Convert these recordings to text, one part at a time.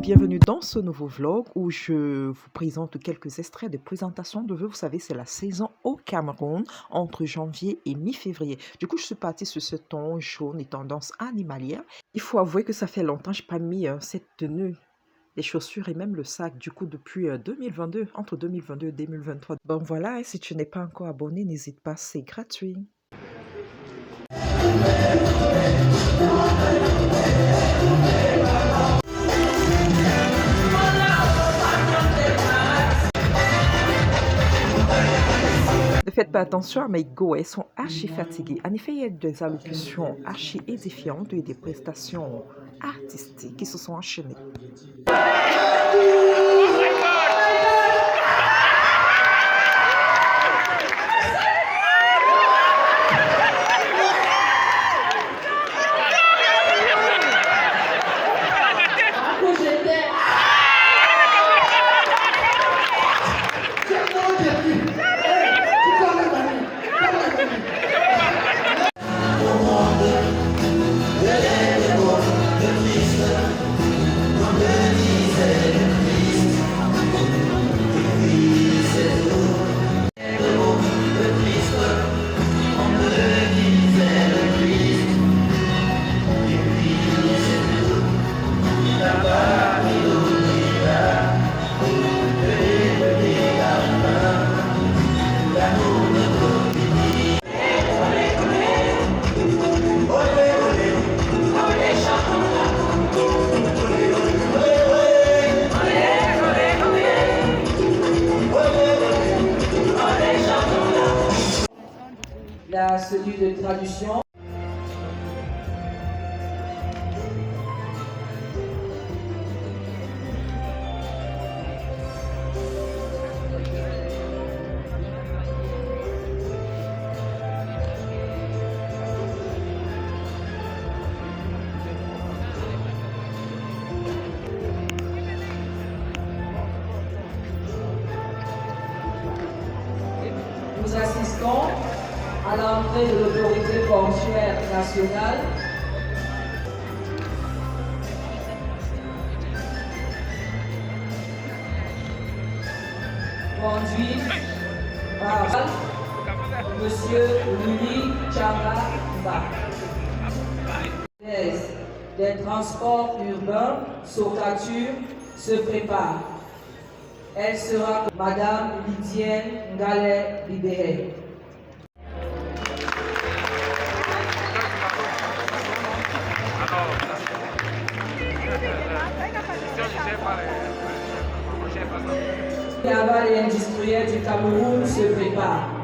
bienvenue dans ce nouveau vlog où je vous présente quelques extraits de présentation de vœux. Vous savez, c'est la saison au Cameroun entre janvier et mi-février. Du coup, je suis partie sur ce ton jaune et tendance animalière. Il faut avouer que ça fait longtemps que je n'ai pas mis cette tenue, les chaussures et même le sac, du coup, depuis 2022, entre 2022 et 2023. Bon, voilà, et si tu n'es pas encore abonné, n'hésite pas, c'est gratuit. Ne faites pas attention à mes go, elles sont archi fatiguées. En effet, il y a des allocutions archi édifiantes et des prestations artistiques qui se sont enchaînées. Celui de traduction. Nous assistons à l'entrée de l'autorité portuaire nationale. Conduit par Monsieur Louis Chamba. Des transports urbains, Socatur se prépare. Elle sera Madame Lydienne Ngalet-Libéré. Naval et industriel du Cameroun se prépare.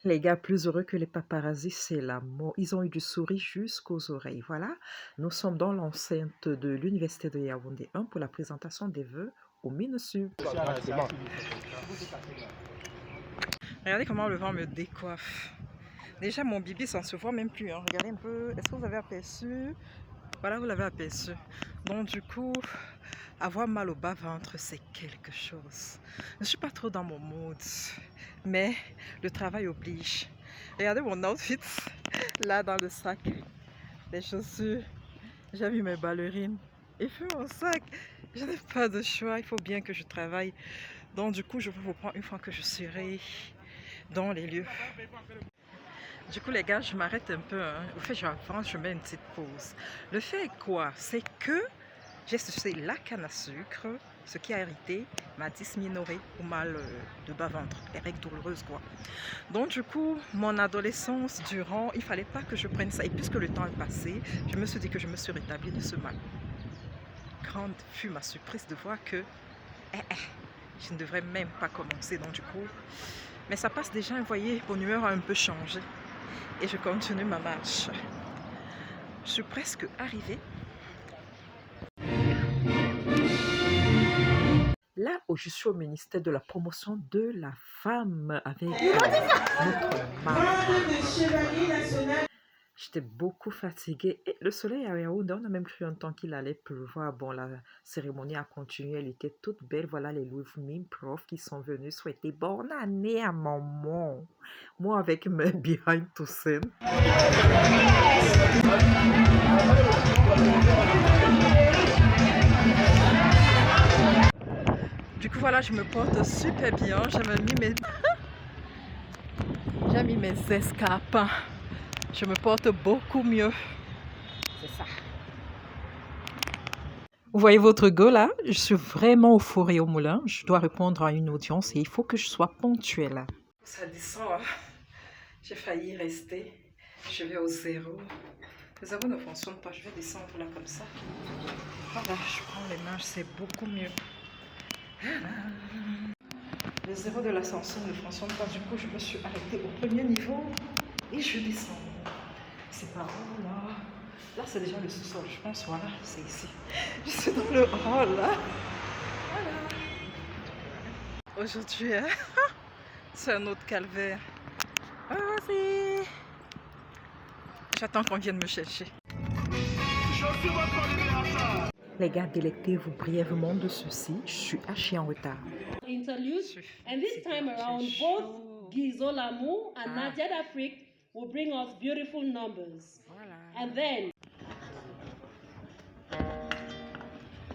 Les gars plus heureux que les paparazzis, c'est l'amour. Ils ont eu du sourire jusqu'aux oreilles. Voilà, nous sommes dans l'enceinte de l'Université de Yaoundé 1 pour la présentation des vœux au MINUSUB. Regardez comment le vent me décoiffe. Déjà, mon bibi, ça ne se voit même plus. Hein. Regardez un peu. Est-ce que vous avez aperçu? Voilà, vous l'avez aperçu. Donc, du coup, avoir mal au bas-ventre, c'est quelque chose. Je ne suis pas trop dans mon mood, mais le travail oblige. Regardez mon outfit, là dans le sac. Les chaussures, j'ai mis mes ballerines. Et puis mon sac, je n'ai pas de choix, il faut bien que je travaille. Donc, du coup, je vais vous prendre une fois que je serai dans les lieux. Du coup, les gars, je m'arrête un peu. Hein. Au fait, j'avance, je mets une petite pause. Le fait est quoi? C'est que j'ai sucé la canne à sucre, ce qui a irrité ma dysménorrhée ou mal de bas-ventre, les règles douloureuses, quoi. Donc, du coup, mon adolescence durant, il fallait pas que je prenne ça. Et puisque le temps est passé, je me suis dit que je me suis rétablie de ce mal. Grande fut ma surprise de voir que je ne devrais même pas commencer. Donc, du coup, mais ça passe déjà, vous voyez, mon humeur a un peu changé. Et je continue ma marche. Je suis presque arrivée. Là où je suis au ministère de la promotion de la femme avec notre marque. J'étais beaucoup fatiguée et le soleil à Yaoundé, on a même cru un temps qu'il allait pleuvoir. Bon, la cérémonie a continué, elle était toute belle. Voilà les Louis Mime profs qui sont venus souhaiter bonne année à maman. Moi avec mes behind to scène. Du coup voilà, je me porte super bien. J'ai mis mes escarpes. Je me porte beaucoup mieux. C'est ça. Vous voyez votre go là? Je suis vraiment au four et au moulin. Je dois répondre à une audience et il faut que je sois ponctuelle. Ça descend. Hein? J'ai failli rester. Je vais au zéro. Le zéro ne fonctionne pas. Je vais descendre là comme ça. Voilà, je prends les marches. C'est beaucoup mieux. Le zéro de l'ascenseur ne fonctionne pas. Du coup, je me suis arrêtée au premier niveau et je descends. C'est par où là? Là, c'est déjà le sous-sol, je pense. Voilà, c'est ici. Je suis dans le hall là. Voilà. Aujourd'hui, hein, c'est un autre calvaire. Ah, vas-y. J'attends qu'on vienne me chercher. Les gars, délectez-vous brièvement de ceci. Je suis archi en retard. Interlude, and this time around, both Gizo Lamu and Nadia d'Afrique will bring us beautiful numbers. Voilà. And then,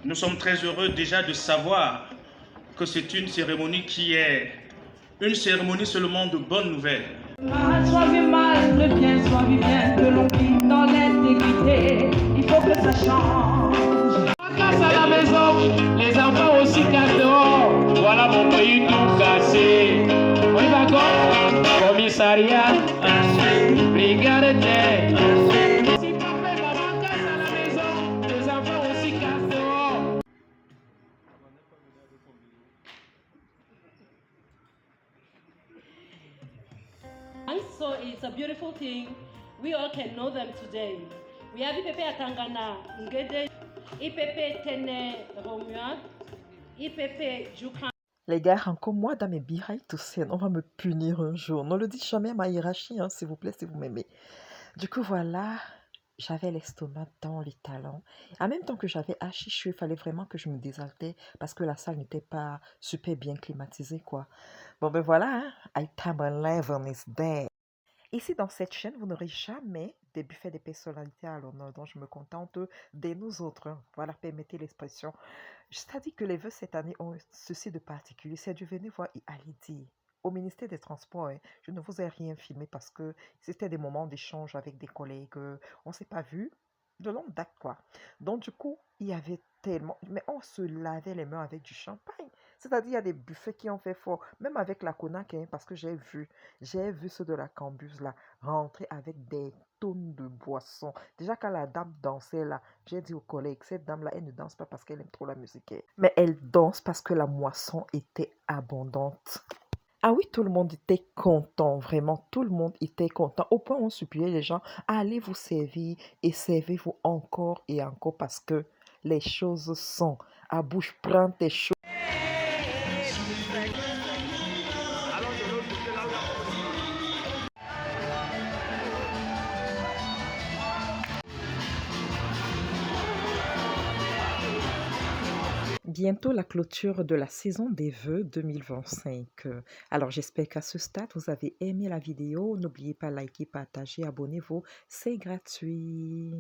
nous sommes très heureux déjà de savoir que c'est une cérémonie qui est une cérémonie seulement de bonnes nouvelles. Soit vu mal, le bien, soit vu bien, que l'on vit dans l'intégrité. Il faut que ça change. Casse à la maison, les enfants aussi cassent dehors. Voilà mon pays tout cassé. On y va quoi? Commissariat, brigade terre. Si papa et maman cassent à la maison, les enfants aussi cassent dehors. and so it's a beautiful thing. We all can know them today. We have Ipepe Atangana Ngede, Ipepe Tene Romuald, Ipepe Jukan. Les gars, encore moi dans mes behind to scène, on va me punir un jour. Ne le dites jamais à ma hiérarchie, hein, s'il vous plaît, si vous m'aimez. Du coup, voilà, j'avais l'estomac dans les talons. En même temps que j'avais haché chaud, il fallait vraiment que je me désaltère parce que la salle n'était pas super bien climatisée, quoi. Bon, ben voilà, hein, I time eleven is there. Ici, dans cette chaîne, vous n'aurez jamais des buffets de personnalités à l'honneur, donc je me contente de nous autres. Hein. Voilà, permettez l'expression. C'est-à-dire que les vœux cette année ont ceci de particulier, c'est de venir voir Ali dire. Au ministère des Transports, hein, je ne vous ai rien filmé parce que c'était des moments d'échange avec des collègues. On ne s'est pas vu de longue date, quoi. Donc, du coup, il y avait tellement... Mais on se lavait les mains avec du champagne. C'est-à-dire, il y a des buffets qui ont fait fort. Même avec la Konak, hein, parce que j'ai vu ceux de la Cambuse, là, rentrer avec des tonnes de boissons. Déjà, quand la dame dansait, là, j'ai dit aux collègues, cette dame-là, elle ne danse pas parce qu'elle aime trop la musique. Hein. Mais elle danse parce que la moisson était abondante. Ah oui, tout le monde était content, vraiment, tout le monde était content. Au point où on suppliait les gens, allez vous servir et servez-vous encore et encore parce que les choses sont à bouche pleine tes choses. Bientôt la clôture de la saison des vœux 2025. Alors j'espère qu'à ce stade, vous avez aimé la vidéo. N'oubliez pas de liker, partager, abonnez-vous. C'est gratuit.